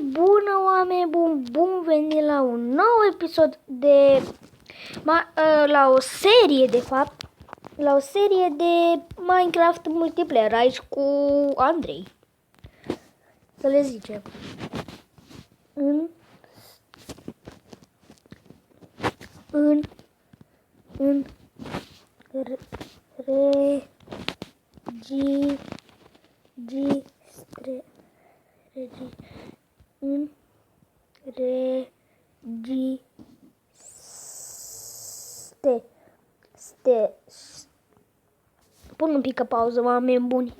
Bună, oameni buni, bun venit la un nou episod de... la o serie, de fapt, la o serie de Minecraft multiplayer, aici cu Andrei. Să le zicem. Pun un pic pe pauză, oameni buni.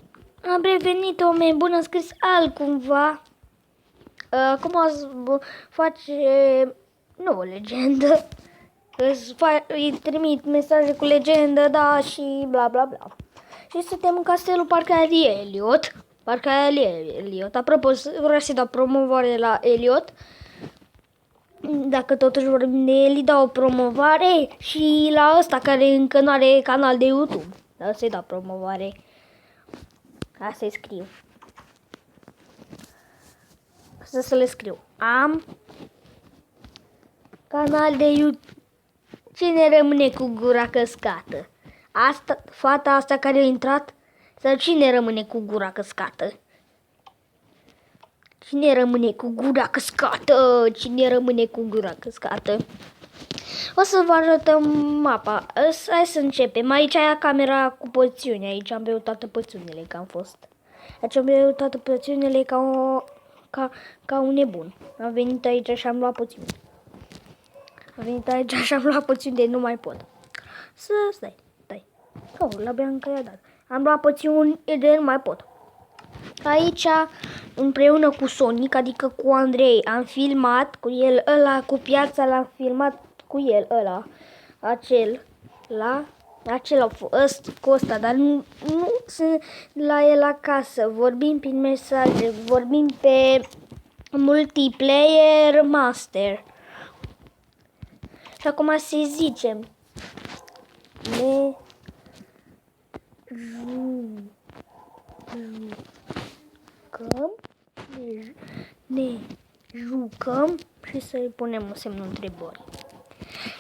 Am revenit, oameni buni, am scris altcumva. Cum ați face, nu o legendă, îi trimit mesaje cu legendă, da, și bla bla bla. Și suntem în castelul parcă e Elliot. Parcă e Elliot. Apropo, vreau să dau promovare la Elliot. Dacă totuși vorbim de el, îi dau o promovare și la ăsta care încă nu are canal de YouTube. Dar să-i dau promovare. Asta-i scriu. Asta să le scriu. Am canal de YouTube. Cine rămâne cu gura căscată? Asta, fata asta care a intrat? Sau cine rămâne cu gura căscată? Cine rămâne cu gura căscată? Cine rămâne cu gura căscată? O să vă arătăm mapa. Hai să începem. Aici e camera cu poțiune. Aici am beut toate poțiunile că am fost. Aici am beut toate poțiunile ca un nebun. Am venit aici și am luat poțiune. Am venit aici și am luat poțiune de nu mai pot. Stai. Oh, la Bianca i-a dat. Am luat poțiuni de nu mai pot. Aici, împreună cu Sonic, adică cu Andrei, am filmat cu el ăla, cu piața l-am filmat cu el ăla, acela a fost cu ăsta, dar nu sunt la el acasă, vorbim prin mesaje, vorbim pe multiplayer master. Și acum să zicem, ne jucăm și să-i punem un semnul întrebării.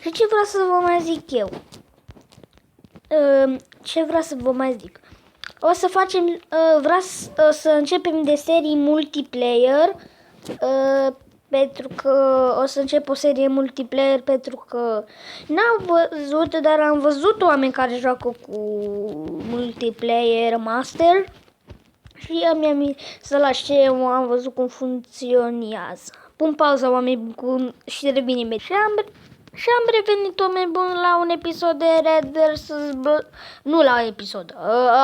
Și ce vreau să vă mai zic eu? O să facem, vreau să începem de serii multiplayer, pentru că o să încep o serie multiplayer pentru că n-am văzut, dar am văzut oameni care joacă cu multiplayer master și mi-am instalat și eu am văzut cum funcționează. Pun pauza, oameni buni, și revin imediat. Și am revenit, oameni buni, la un episod de Red vs. Blue. Nu la episod.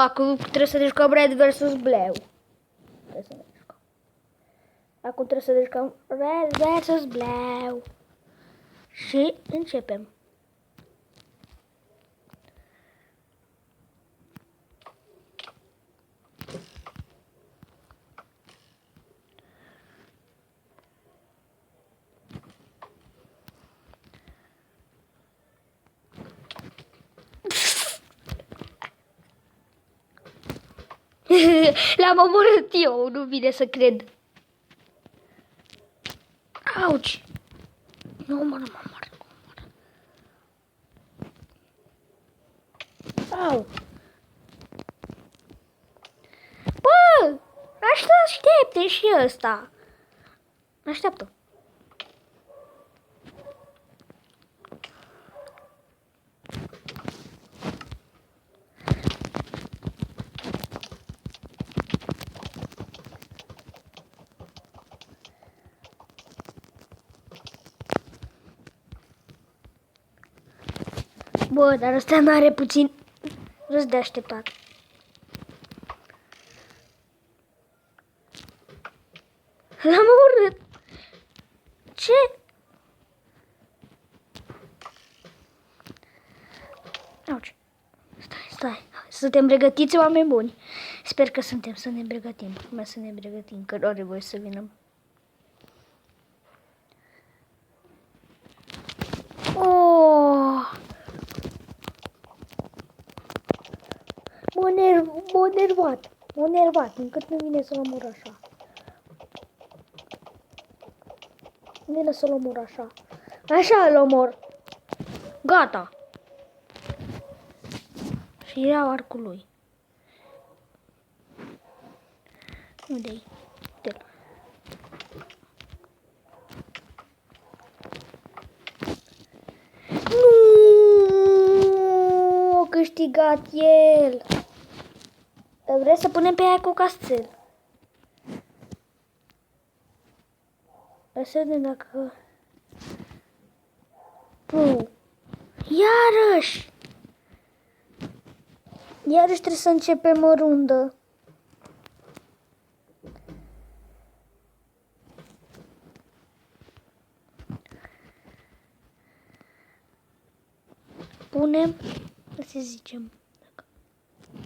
Acum trebuie să ne jucăm Red vs. Blue. Acum trebuie să ne jucăm Red vs. Blue. Și începem. L-am omorât eu, nu vine să cred. Auci! Nu mă omor. Au! Bă! Așteaptă și ăsta. Așteaptă. Bă, dar ăsta n-are puțin râs de așteptat. L-am omorât. Ce? Auci. Stai. Suntem pregătiți, oameni buni? Sper că suntem, să ne pregătim. Mai să ne pregătim, că are voie să vină. Oh! M-a nervat, încât nu vine să mă mor așa. Vine să-l omor așa. Așa îl omor. Gata. Și iau arcul lui. Unde-i? Uite-l. Nu! A câștigat el. Vrei să punem pe aia cu castel? Să vedem dacă... Iarăși! Iarăși trebuie să începem o rundă. Punem, să zicem,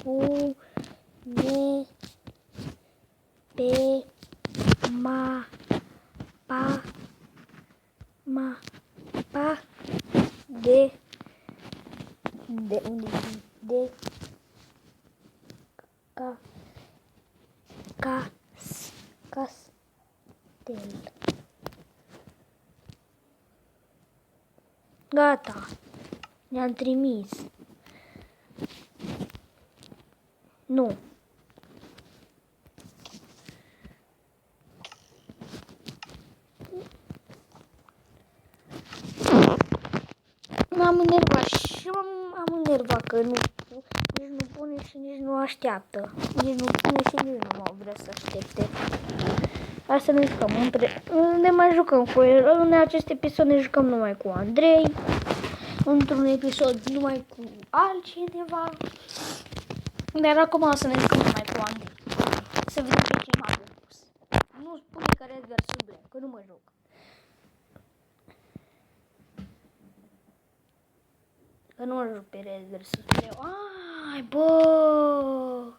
pune pe mapa de unde de castel. Gata. Ne-am trimis. Nu. M-am enervat și m-am enervat că nu, nici nu pune și nici nu așteaptă. Nici nu pune și nici nu mă vrea să aștepte. Hai să ne jucăm. Ne mai jucăm cu el. În acest episod ne jucăm numai cu Andrei. Într-un episod numai cu altcineva. Dar acum o să ne jucăm numai cu Andrei. Să vedem pe ce m-a pus. Nu spune că Red vs Black, că nu mă joc. Că nu mă joc pe Red vs Black. Ai, bă!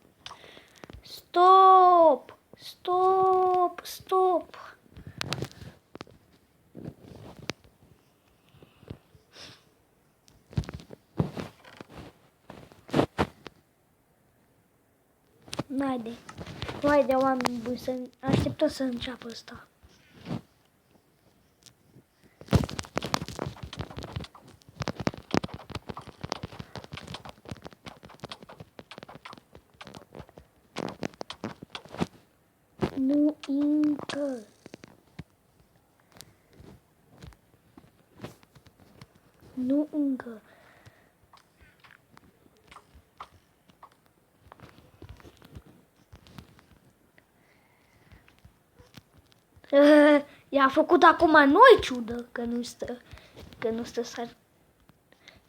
Stop! Stop! Stop! Haide, oameni buni, să așteptăm să înceapă ăsta. Nu încă. Nu încă. I-a făcut acum noi ciudă, că nu stă să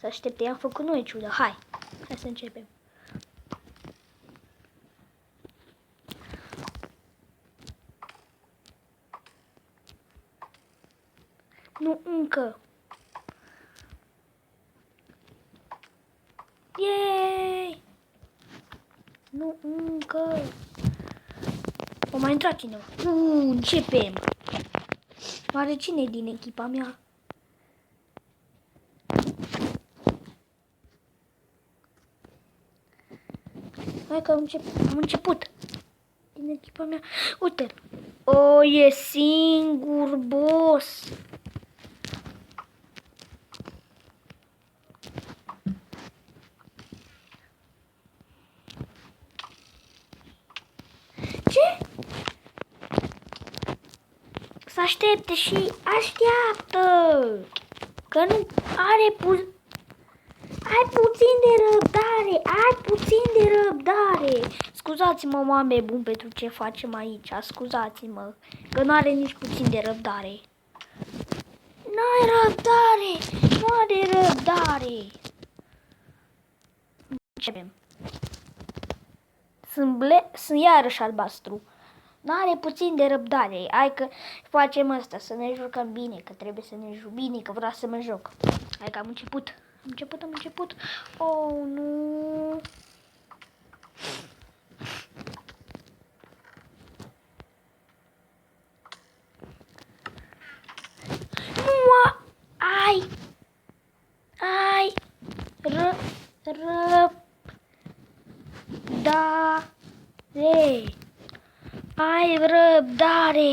aștepte. I-am făcut noi ciudă. Hai să începem. Nu încă. Yay! Nu încă. O mai intrat cineva. Începem. Oare cine e din echipa mea? Hai că am început. Din echipa mea. Uite-l. O, e singur, boss. Ce? Să aștepte și așteaptă. Că nu are ai puțin de răbdare, Scuzați-mă, oameni buni, pentru ce facem aici. Scuzați-mă, că nu are nici puțin de răbdare. Nu are răbdare. Începem. Sunt iarăși albastru. N-are puțin de răbdare. Hai că facem asta, să ne jucăm bine, că trebuie să ne jucăm bine, că vreau să mă joc. Hai că am început. Am început. Oh, nu. Nu, ai răbdare. Ai răbdare.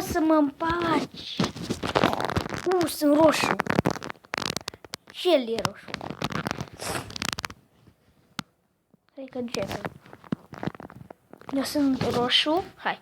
lasă-mă în pace. Sunt roșu. Și el e roșu. Hai că începem. Eu sunt roșu. Hai.